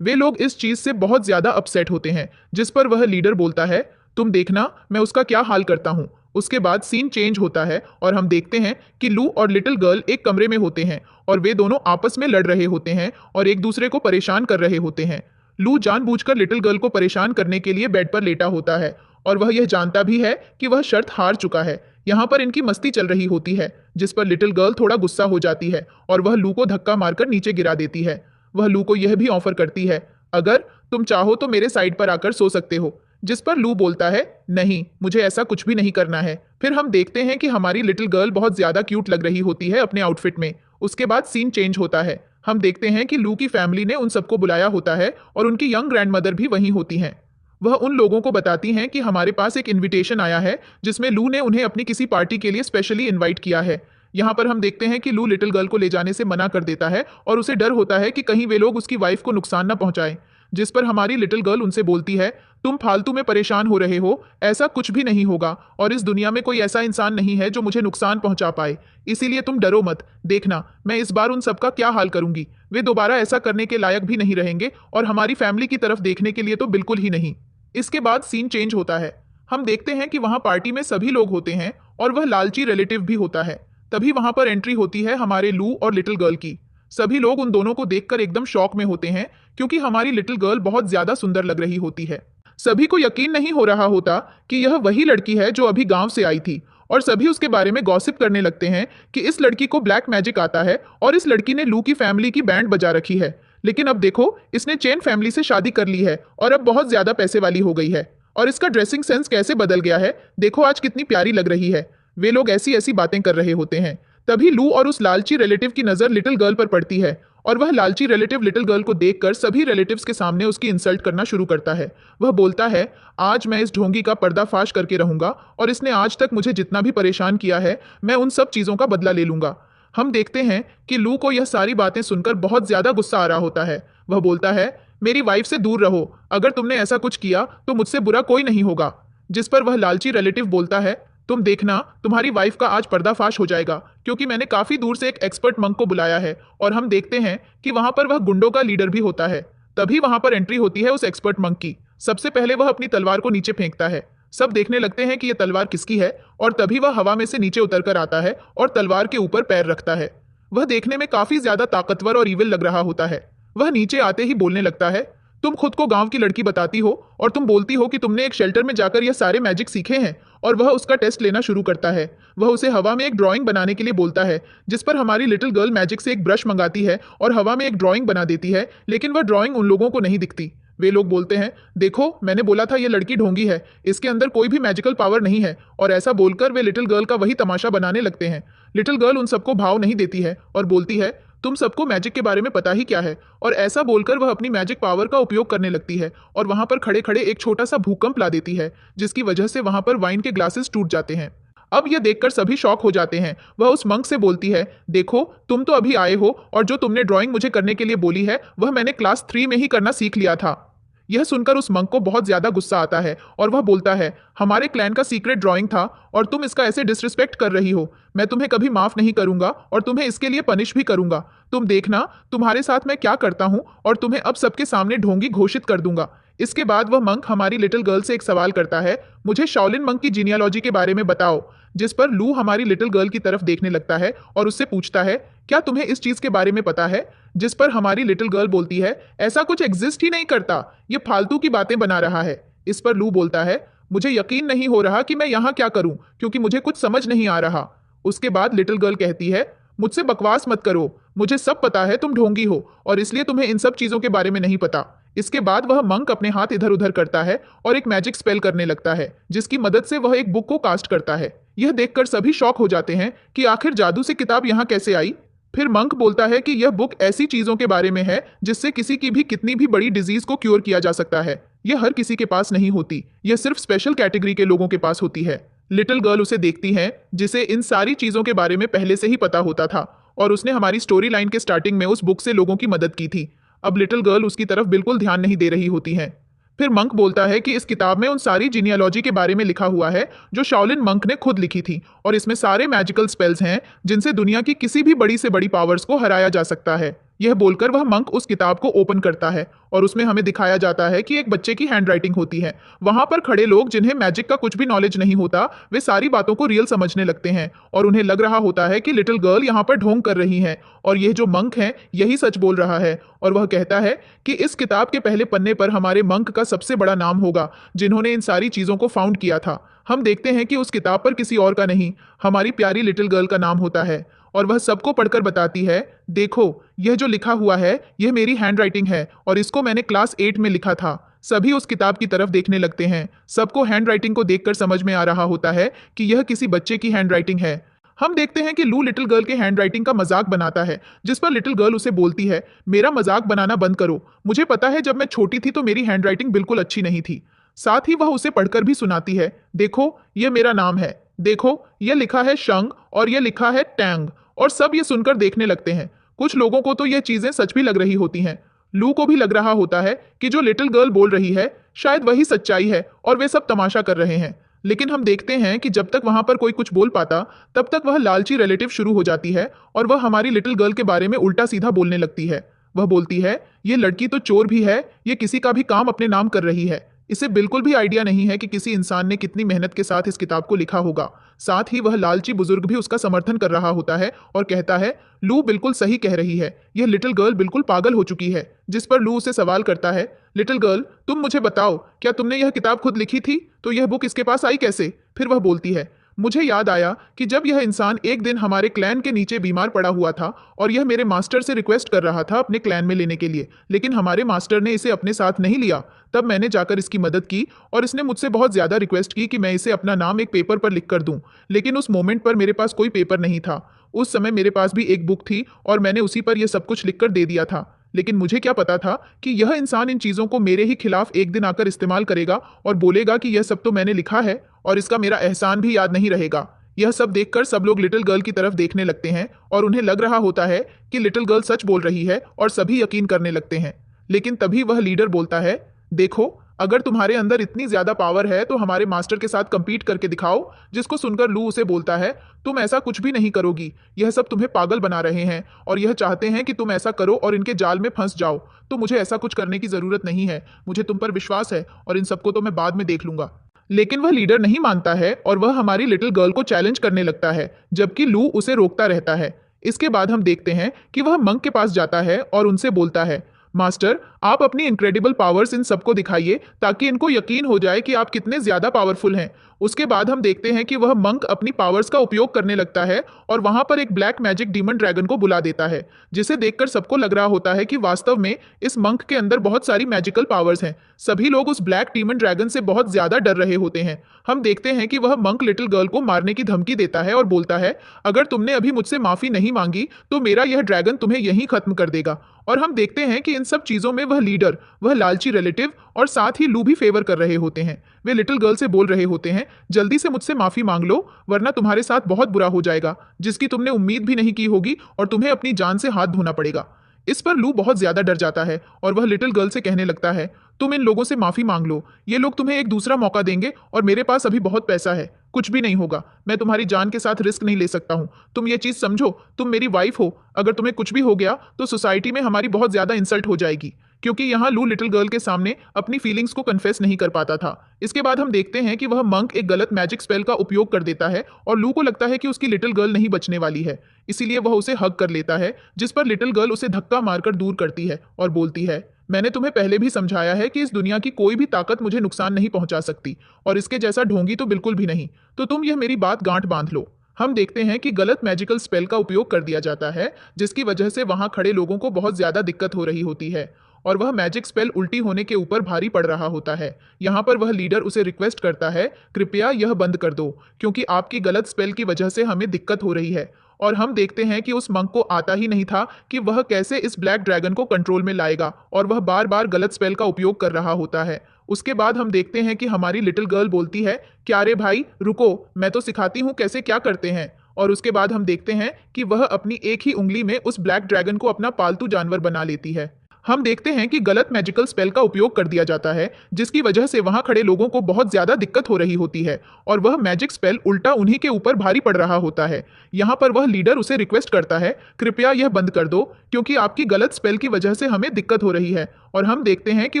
वे लोग इस चीज से बहुत ज्यादा अपसेट होते हैं, जिस पर वह लीडर बोलता है, तुम देखना मैं उसका क्या हाल करता हूं। उसके बाद सीन चेंज होता है और हम देखते हैं कि लू और लिटिल गर्ल एक कमरे में होते हैं और वे दोनों आपस में लड़ रहे होते हैं और एक दूसरे को परेशान कर रहे होते हैं। लू जानबूझकर लिटिल गर्ल को परेशान करने के लिए बेड पर लेटा होता है और वह यह जानता भी है कि वह शर्त हार चुका है। यहाँ पर इनकी मस्ती चल रही होती है, जिस पर लिटिल गर्ल थोड़ा गुस्सा हो जाती है और वह लू को धक्का मारकर नीचे गिरा देती है। वह लू को यह भी ऑफर करती है, अगर तुम चाहो तो मेरे साइड पर आकर सो सकते हो, जिस पर लू बोलता है, नहीं मुझे ऐसा कुछ भी नहीं करना है। फिर हम देखते हैं कि हमारी लिटिल गर्ल बहुत ज्यादा क्यूट लग रही होती है अपने आउटफिट में। उसके बाद सीन चेंज होता है। हम देखते हैं कि लू की फैमिली ने उन सबको बुलाया होता है और उनकी यंग ग्रैंडमदर भी वहीं होती हैं। वह उन लोगों को बताती हैं कि हमारे पास एक इनविटेशन आया है जिसमें लू ने उन्हें अपनी किसी पार्टी के लिए स्पेशली इनवाइट किया है। यहाँ पर हम देखते हैं कि लू लिटिल गर्ल को ले जाने से मना कर देता है और उसे डर होता है कि कहीं वे लोग उसकी वाइफ को नुकसान न पहुंचाएं, जिस पर हमारी लिटिल गर्ल उनसे बोलती है, तुम फालतू में परेशान हो रहे हो, ऐसा कुछ भी नहीं होगा और इस दुनिया में कोई ऐसा इंसान नहीं है जो मुझे नुकसान पहुंचा पाए, इसीलिए तुम डरो मत। देखना मैं इस बार उन सबका क्या हाल करूंगी, वे दोबारा ऐसा करने के लायक भी नहीं रहेंगे और हमारी फैमिली की तरफ देखने के लिए तो बिल्कुल ही नहीं। इसके बाद सीन चेंज होता है। हम देखते हैं कि वहां पार्टी में सभी लोग होते हैं और वह लालची रिलेटिव भी होता है। तभी वहां पर एंट्री होती है हमारे लू और लिटिल गर्ल की। सभी लोग उन दोनों को देखकर एकदम शॉक में होते हैं क्योंकि हमारी लिटिल गर्ल बहुत ज्यादा सुंदर लग रही होती है। सभी को यकीन नहीं हो रहा होता कि यह वही लड़की है जो अभी गांव से आई थी और सभी उसके बारे में गॉसिप करने लगते हैं कि इस लड़की को ब्लैक मैजिक आता है और इस लड़की ने लू की फैमिली की बैंड बजा रखी है। लेकिन अब देखो इसने चेन फैमिली से शादी कर ली है और अब बहुत ज्यादा पैसे वाली हो गई है और इसका ड्रेसिंग सेंस कैसे बदल गया है, देखो आज कितनी प्यारी लग रही है। वे लोग ऐसी ऐसी बातें कर रहे होते हैं। तभी लू और उस लालची रिलेटिव की नजर लिटिल गर्ल पर पड़ती है और वह लालची रिलेटिव लिटिल गर्ल को देखकर सभी रिलेटिव्स के सामने उसकी इंसल्ट करना शुरू करता है। वह बोलता है, आज मैं इस ढोंगी का पर्दाफाश करके रहूंगा और इसने आज तक मुझे जितना भी परेशान किया है मैं उन सब चीजों का बदला ले लूंगा। हम देखते हैं कि लू को यह सारी बातें सुनकर बहुत ज्यादा गुस्सा आ रहा होता है। वह बोलता है, मेरी वाइफ से दूर रहो, अगर तुमने ऐसा कुछ किया तो मुझसे बुरा कोई नहीं होगा। जिस पर वह लालची रिलेटिव बोलता है, तुम देखना तुम्हारी वाइफ का आज पर्दाफाश हो जाएगा क्योंकि मैंने काफी दूर से एक एक्सपर्ट मंक को बुलाया है। और हम देखते हैं कि वहां पर वह गुंडों का लीडर भी होता है। तभी वहां पर एंट्री होती है उस एक्सपर्ट मंक की। सबसे पहले वह अपनी तलवार को नीचे फेंकता है। सब देखने लगते हैं कि यह तलवार किसकी है और तभी वह हवा में से नीचे उतरकर आता है और तलवार के ऊपर पैर रखता है। वह देखने में काफी ज्यादा ताकतवर और ईविल लग रहा होता है। वह नीचे आते ही बोलने लगता है, तुम खुद को गांव की लड़की बताती हो और तुम बोलती हो कि तुमने एक शेल्टर में जाकर यह सारे मैजिक सीखे हैं। और वह उसका टेस्ट लेना शुरू करता है। वह उसे हवा में एक ड्राइंग बनाने के लिए बोलता है, जिस पर हमारी लिटिल गर्ल मैजिक से एक ब्रश मंगाती है और हवा में एक ड्राइंग बना देती है, लेकिन वह ड्राइंग उन लोगों को नहीं दिखती। वे लोग बोलते हैं, देखो मैंने बोला था यह लड़की ढोंगी है, इसके अंदर कोई भी मैजिकल पावर नहीं है। और ऐसा बोलकर वे लिटिल गर्ल का वही तमाशा बनाने लगते हैं। लिटिल गर्ल उन सबको भाव नहीं देती है और बोलती है, तुम सबको मैजिक के बारे में पता ही क्या है। और ऐसा बोलकर वह अपनी मैजिक पावर का उपयोग करने लगती है और वहां पर खड़े खड़े एक छोटा सा भूकंप ला देती है, जिसकी वजह से वहां पर वाइन के ग्लासेस टूट जाते हैं। अब यह देखकर सभी शॉक हो जाते हैं। वह उस मंक से बोलती है, देखो तुम तो अभी आए हो और जो तुमने ड्राइंग मुझे करने के लिए बोली है वह मैंने क्लास 3 में ही करना सीख लिया था। यह सुनकर उस मंक को बहुत ज्यादा गुस्सा आता है और वह बोलता है, हमारे क्लैन का सीक्रेट ड्राइंग था और तुम इसका ऐसे डिसरिस्पेक्ट कर रही हो। मैं तुम्हें कभी माफ नहीं करूंगा और तुम्हें इसके लिए पनिश भी करूंगा। तुम देखना तुम्हारे साथ मैं क्या करता हूं और तुम्हें अब सबके सामने ढोंगी घोषित कर दूंगा। इसके बाद वह मंक हमारी लिटिल गर्ल से एक सवाल करता है, मुझे शाओलिन मंक की जीनियोलॉजी के बारे में बताओ। जिस पर लू हमारी लिटिल गर्ल की तरफ देखने लगता है और उससे पूछता है, क्या तुम्हें इस चीज के बारे में पता है। जिस पर हमारी लिटिल गर्ल बोलती है, ऐसा कुछ एग्जिस्ट ही नहीं करता, ये फालतू की बातें बना रहा है। इस पर लू बोलता है, मुझे यकीन नहीं हो रहा कि मैं यहाँ क्या करूं क्योंकि मुझे कुछ समझ नहीं आ रहा। उसके बाद लिटिल गर्ल कहती है, मुझसे बकवास मत करो, मुझे सब पता है तुम ढोंगी हो और इसलिए तुम्हें इन सब चीजों के बारे में नहीं पता। इसके बाद वह मंक अपने हाथ इधर उधर करता है और एक मैजिक स्पेल करने लगता है, जिसकी मदद से वह एक बुक को कास्ट करता है। यह देखकर सभी शॉक हो जाते हैं कि आखिर जादू से किताब यहाँ कैसे आई। फिर मंक बोलता है कि यह बुक ऐसी चीजों के बारे में है जिससे किसी की भी कितनी भी बड़ी डिजीज को क्योर किया जा सकता है। यह हर किसी के पास नहीं होती, यह सिर्फ स्पेशल कैटेगरी के लोगों के पास होती है। लिटिल गर्ल उसे देखती है, जिसे इन सारी चीजों के बारे में पहले से ही पता होता था, और उसने हमारी स्टोरी लाइन के स्टार्टिंग में उस बुक से लोगों की मदद की थी। अब लिटिल गर्ल उसकी तरफ बिल्कुल ध्यान नहीं दे रही होती है। फिर मंक बोलता है कि इस किताब में उन सारी जीनियोलॉजी के बारे में लिखा हुआ है जो शाओलिन मंक ने खुद लिखी थी, और इसमें सारे मैजिकल स्पेल्स हैं जिनसे दुनिया की किसी भी बड़ी से बड़ी पावर्स को हराया जा सकता है। यह बोलकर वह मंक उस किताब को ओपन करता है और उसमें हमें दिखाया जाता है कि एक बच्चे की हैंडराइटिंग होती है। वहां पर खड़े लोग जिन्हें मैजिक का कुछ भी नॉलेज नहीं होता, वे सारी बातों को रियल समझने लगते हैं और उन्हें लग रहा होता है कि लिटिल गर्ल यहाँ पर ढोंग कर रही है और यह जो मंक है यही सच बोल रहा है। और वह कहता है कि इस किताब के पहले पन्ने पर हमारे मंक का सबसे बड़ा नाम होगा, जिन्होंने इन सारी चीजों को फाउंड किया था। हम देखते हैं कि उस किताब पर किसी और का नहीं, हमारी प्यारी लिटिल गर्ल का नाम होता है, और वह सबको पढ़कर बताती है, देखो यह जो लिखा हुआ है यह मेरी हैंडराइटिंग है और इसको मैंने क्लास 8 में लिखा था। सभी उस किताब की तरफ देखने लगते हैं। सबको हैंडराइटिंग को देखकर समझ में आ रहा होता है कि यह किसी बच्चे की हैंडराइटिंग है। हम देखते हैं कि लू लिटिल गर्ल के हैंडराइटिंग का मजाक बनाता है, जिस पर लिटिल गर्ल उसे बोलती है, मेरा मजाक बनाना बंद करो, मुझे पता है जब मैं छोटी थी तो मेरी हैंडराइटिंग बिल्कुल अच्छी नहीं थी। साथ ही वह उसे पढ़कर भी सुनाती है, देखो यह मेरा नाम है, देखो यह लिखा है शंग और यह लिखा है टैंग। और सब ये सुनकर देखने लगते हैं। कुछ लोगों को तो यह चीजें सच भी लग रही होती हैं। लू को भी लग रहा होता है कि जो लिटिल गर्ल बोल रही है शायद वही सच्चाई है और वे सब तमाशा कर रहे हैं। लेकिन हम देखते हैं कि जब तक वहां पर कोई कुछ बोल पाता तब तक वह लालची रिलेटिव शुरू हो जाती है और वह हमारी लिटिल गर्ल के बारे में उल्टा सीधा बोलने लगती है। वह बोलती है, ये लड़की तो चोर भी है, ये किसी का भी काम अपने नाम कर रही है। इसे बिल्कुल भी आइडिया नहीं है कि किसी इंसान ने कितनी मेहनत के साथ इस किताब को लिखा होगा। साथ ही वह लालची बुजुर्ग भी उसका समर्थन कर रहा होता है और कहता है, लू बिल्कुल सही कह रही है, यह लिटिल गर्ल बिल्कुल पागल हो चुकी है। जिस पर लू उसे सवाल करता है, लिटिल गर्ल तुम मुझे बताओ, क्या तुमने यह किताब खुद लिखी थी? तो यह बुक इसके पास आई कैसे? फिर वह बोलती है, मुझे याद आया कि जब यह इंसान एक दिन हमारे क्लैन के नीचे बीमार पड़ा हुआ था और यह मेरे मास्टर से रिक्वेस्ट कर रहा था अपने क्लैन में लेने के लिए, लेकिन हमारे मास्टर ने इसे अपने साथ नहीं लिया। तब मैंने जाकर इसकी मदद की और इसने मुझसे बहुत ज़्यादा रिक्वेस्ट की कि मैं इसे अपना नाम एक पेपर पर लिख कर दूं, लेकिन उस मोमेंट पर मेरे पास कोई पेपर नहीं था। उस समय मेरे पास भी एक बुक थी और मैंने उसी पर यह सब कुछ लिखकर दे दिया था। लेकिन मुझे क्या पता था कि यह इंसान इन चीज़ों को मेरे ही खिलाफ एक दिन आकर इस्तेमाल करेगा और बोलेगा कि यह सब तो मैंने लिखा है और इसका मेरा एहसान भी याद नहीं रहेगा। यह सब देखकर सब लोग लिटिल गर्ल की तरफ देखने लगते हैं और उन्हें लग रहा होता है कि लिटिल गर्ल सच बोल रही है और सभी यकीन करने लगते हैं। लेकिन तभी वह लीडर बोलता है, देखो अगर तुम्हारे अंदर इतनी ज्यादा पावर है तो हमारे मास्टर के साथ कंपीट करके दिखाओ। जिसको सुनकर लू उसे बोलता है, तुम ऐसा कुछ भी नहीं करोगी, यह सब तुम्हें पागल बना रहे हैं और यह चाहते हैं कि तुम ऐसा करो और इनके जाल में फंस जाओ। तो मुझे ऐसा कुछ करने की जरूरत नहीं है, मुझे तुम पर विश्वास है और इन सबको तो मैं बाद में देख लूंगा। लेकिन वह लीडर नहीं मानता है और वह हमारी लिटिल गर्ल को चैलेंज करने लगता है, जबकि लू उसे रोकता रहता है। इसके बाद हम देखते हैं कि वह मंक के पास जाता है और उनसे बोलता है, मास्टर आप अपनी इनक्रेडिबल पावर्स इन सबको दिखाइए ताकि इनको यकीन हो जाए कि आप कितने ज्यादा पावरफुल हैं। उसके बाद हम देखते हैं कि वह मंक अपनी पावर्स का उपयोग करने लगता है और वहां पर एक ब्लैक मैजिक डीमन ड्रैगन को बुला देता है, जिसे देखकर सबको लग रहा होता है कि वास्तव में इस मंक के अंदर बहुत सारी मैजिकल पावर्स हैं। सभी लोग उस ब्लैक डीमन ड्रैगन से बहुत ज्यादा डर रहे होते हैं। हम देखते हैं कि वह मंक लिटिल गर्ल को मारने की धमकी देता है और बोलता है, अगर तुमने अभी मुझसे माफी नहीं मांगी तो मेरा यह ड्रैगन तुम्हें यहीं खत्म कर देगा। और हम देखते हैं कि इन सब चीजों में वह लीडर, वह लालची रिलेटिव और साथ ही लू भी फेवर कर रहे होते हैं। वे लिटिल गर्ल से बोल रहे होते हैं, जल्दी से मुझसे माफी मांग लो वरना तुम्हारे साथ बहुत बुरा हो जाएगा, जिसकी तुमने उम्मीद भी नहीं की होगी और तुम्हें अपनी जान से हाथ धोना पड़ेगा। इस पर लू बहुत ज्यादा डर जाता है और वह लिटिल गर्ल से कहने लगता है, तुम इन लोगों से माफी मांग लो, ये लोग तुम्हें एक दूसरा मौका देंगे और मेरे पास अभी बहुत पैसा है, कुछ भी नहीं होगा, मैं तुम्हारी जान के साथ रिस्क नहीं ले सकता हूँ। तुम ये चीज समझो, तुम मेरी वाइफ हो, अगर तुम्हें कुछ भी हो गया तो सोसाइटी में हमारी बहुत ज्यादा इंसल्ट हो जाएगी। क्योंकि यहाँ लू लिटिल गर्ल के सामने अपनी फीलिंग्स को कन्फेस नहीं कर पाता था। इसके बाद हम देखते हैं कि वह मंक एक गलत मैजिक स्पेल का उपयोग कर देता है और लू को लगता है कि उसकी लिटिल गर्ल नहीं बचने वाली है, इसीलिए वह उसे हग कर लेता है, जिस पर लिटिल गर्ल उसे धक्का मारकर दूर करती है और बोलती है, मैंने तुम्हें पहले भी समझाया है कि इस दुनिया की कोई भी ताकत मुझे नुकसान नहीं पहुंचा सकती और इसके जैसा ढोंगी तो बिल्कुल भी नहीं, तो तुम यह मेरी बात गांठ बांध लो। हम देखते हैं कि गलत मैजिकल स्पेल का उपयोग कर दिया जाता है, जिसकी वजह से वहां खड़े लोगों को बहुत ज्यादा दिक्कत हो रही होती है और वह मैजिक स्पेल उल्टी होने के ऊपर भारी पड़ रहा होता है। यहाँ पर वह लीडर उसे रिक्वेस्ट करता है, कृपया यह बंद कर दो, क्योंकि आपकी गलत स्पेल की वजह से हमें दिक्कत हो रही है। और हम देखते हैं कि उस मंक को आता ही नहीं था कि वह कैसे इस ब्लैक ड्रैगन को कंट्रोल में लाएगा, और वह बार बार गलत स्पेल का उपयोग कर रहा होता है। उसके बाद हम देखते हैं कि हमारी लिटिल गर्ल बोलती है, क्या रे भाई रुको, मैं तो सिखाती हूँ कैसे क्या करते हैं। और उसके बाद हम देखते हैं कि वह अपनी एक ही उंगली में उस ब्लैक ड्रैगन को अपना पालतू जानवर बना लेती है। हम देखते हैं कि गलत मैजिकल स्पेल का उपयोग कर दिया जाता है, जिसकी वजह से वहां खड़े लोगों को बहुत ज्यादा दिक्कत हो रही होती है, और वह मैजिक स्पेल उल्टा उन्हीं के ऊपर भारी पड़ रहा होता है। यहाँ पर वह लीडर उसे रिक्वेस्ट करता है, कृपया यह बंद कर दो, क्योंकि आपकी गलत स्पेल की वजह से हमें दिक्कत हो रही है। और हम देखते हैं कि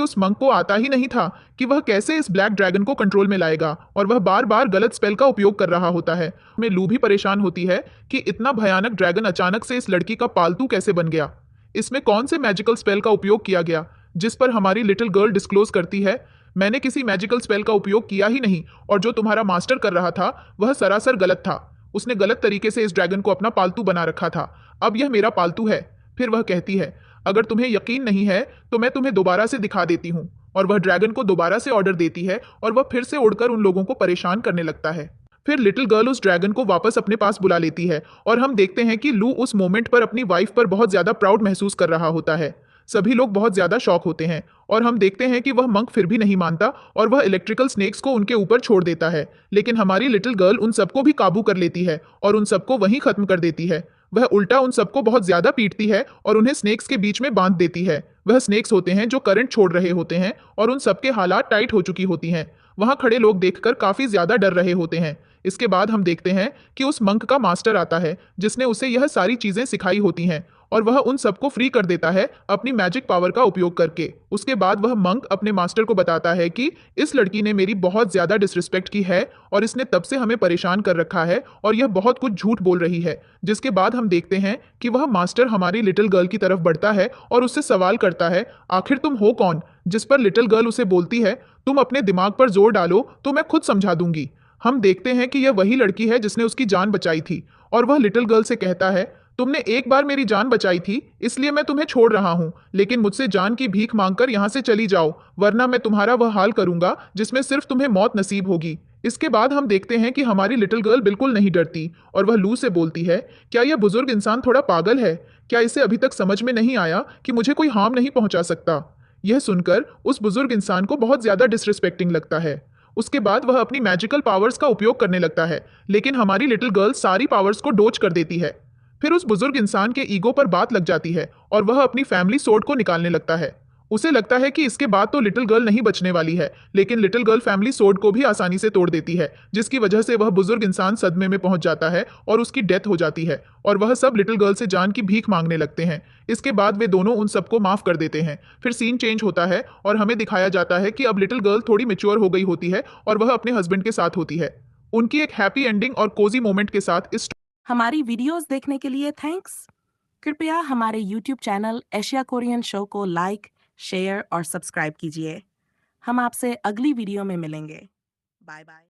उस मंक को आता ही नहीं था कि वह कैसे इस ब्लैक ड्रैगन को कंट्रोल में लाएगा, और वह बार बार गलत स्पेल का उपयोग कर रहा होता है। में लू भी परेशान होती है कि इतना भयानक ड्रैगन अचानक से इस लड़की का पालतू कैसे बन गया, इसमें कौन से मैजिकल स्पेल का उपयोग किया गया। जिस पर हमारी लिटिल गर्ल डिस्क्लोज करती है, मैंने किसी मैजिकल स्पेल का उपयोग किया ही नहीं, और जो तुम्हारा मास्टर कर रहा था वह सरासर गलत था। उसने गलत तरीके से इस ड्रैगन को अपना पालतू बना रखा था। अब यह मेरा पालतू है। फिर वह कहती है, अगर तुम्हें यकीन नहीं है तो मैं तुम्हें दोबारा से दिखा देती हूँ। और वह ड्रैगन को दोबारा से ऑर्डर देती है, और वह फिर से उड़कर उन लोगों को परेशान करने लगता है। फिर लिटिल गर्ल उस ड्रैगन को वापस अपने पास बुला लेती है, और हम देखते हैं कि लू उस मोमेंट पर अपनी वाइफ पर बहुत ज्यादा प्राउड महसूस कर रहा होता है। सभी लोग बहुत ज्यादा शॉक होते हैं, और हम देखते हैं कि वह मंक फिर भी नहीं मानता, और वह इलेक्ट्रिकल स्नेक्स को उनके ऊपर छोड़ देता है। लेकिन हमारी लिटिल गर्ल उन सबको भी काबू कर लेती है, और उन सबको वहीं खत्म कर देती है। वह उल्टा उन सबको बहुत ज्यादा पीटती है, और उन्हें स्नेक्स के बीच में बांध देती है। वह स्नेक्स होते हैं जो करंट छोड़ रहे होते हैं, और उन सबके हालात टाइट हो चुकी होती हैं। वहां खड़े लोग देखकर काफी ज्यादा डर रहे होते हैं। इसके बाद हम देखते हैं कि उस मंक का मास्टर आता है, जिसने उसे यह सारी चीजें सिखाई होती हैं, और वह उन सबको फ्री कर देता है अपनी मैजिक पावर का उपयोग करके। उसके बाद वह मंक अपने मास्टर को बताता है कि इस लड़की ने मेरी बहुत ज्यादा डिसरिस्पेक्ट की है, और इसने तब से हमें परेशान कर रखा है, और यह बहुत कुछ झूठ बोल रही है। जिसके बाद हम देखते हैं कि वह मास्टर हमारी लिटिल गर्ल की तरफ बढ़ता है, और उससे सवाल करता है, आखिर तुम हो कौन। जिस पर लिटिल गर्ल उसे बोलती है, तुम अपने दिमाग पर जोर डालो तो मैं खुद समझा दूंगी। हम देखते हैं कि यह वही लड़की है जिसने उसकी जान बचाई थी, और वह लिटिल गर्ल से कहता है, तुमने एक बार मेरी जान बचाई थी, इसलिए मैं तुम्हें छोड़ रहा हूं, लेकिन मुझसे जान की भीख मांगकर यहां से चली जाओ, वरना मैं तुम्हारा वह हाल करूंगा जिसमें सिर्फ तुम्हें मौत नसीब होगी। इसके बाद हम देखते हैं कि हमारी लिटिल गर्ल बिल्कुल नहीं डरती, और वह लू से बोलती है, क्या यह बुजुर्ग इंसान थोड़ा पागल है? क्या इसे अभी तक समझ में नहीं आया कि मुझे कोई हार्म नहीं पहुंचा सकता? यह सुनकर उस बुजुर्ग इंसान को बहुत ज्यादा डिसरिस्पेक्टिंग लगता है। उसके बाद वह अपनी मैजिकल पावर्स का उपयोग करने लगता है, लेकिन हमारी लिटिल गर्ल सारी पावर्स को डोज कर देती है। फिर उस बुजुर्ग इंसान के ईगो पर बात लग जाती है, और वह अपनी फैमिली सोर्ड को निकालने लगता है। उसे लगता है कि इसके बाद तो लिटिल गर्ल नहीं बचने वाली है, लेकिन लिटिल गर्ल फैमिली सोर्ड को भी आसानी से तोड़ देती है, जिसकी वजह से वह बुजुर्ग इंसान सदमे में पहुंच जाता है, और उसकी डेथ हो जाती है, और वह सब लिटिल गर्ल से जान की भीख मांगने लगते हैं। इसके बाद वे दोनों उन सबको माफ कर देते हैं। फिर सीन चेंज होता है, और हमें दिखाया जाता है कि अब लिटिल गर्ल थोड़ी मेच्योर हो गई होती है, और वह अपने हस्बैंड के साथ होती है। उनकी एक हैप्पी एंडिंग और कोजी मोमेंट के साथ इस हमारी वीडियोस देखने के लिए थैंक्स। कृपया हमारे YouTube channel Asia Korean show को लाइक, शेयर और सब्सक्राइब कीजिए। हम आपसे अगली वीडियो में मिलेंगे। Bye bye.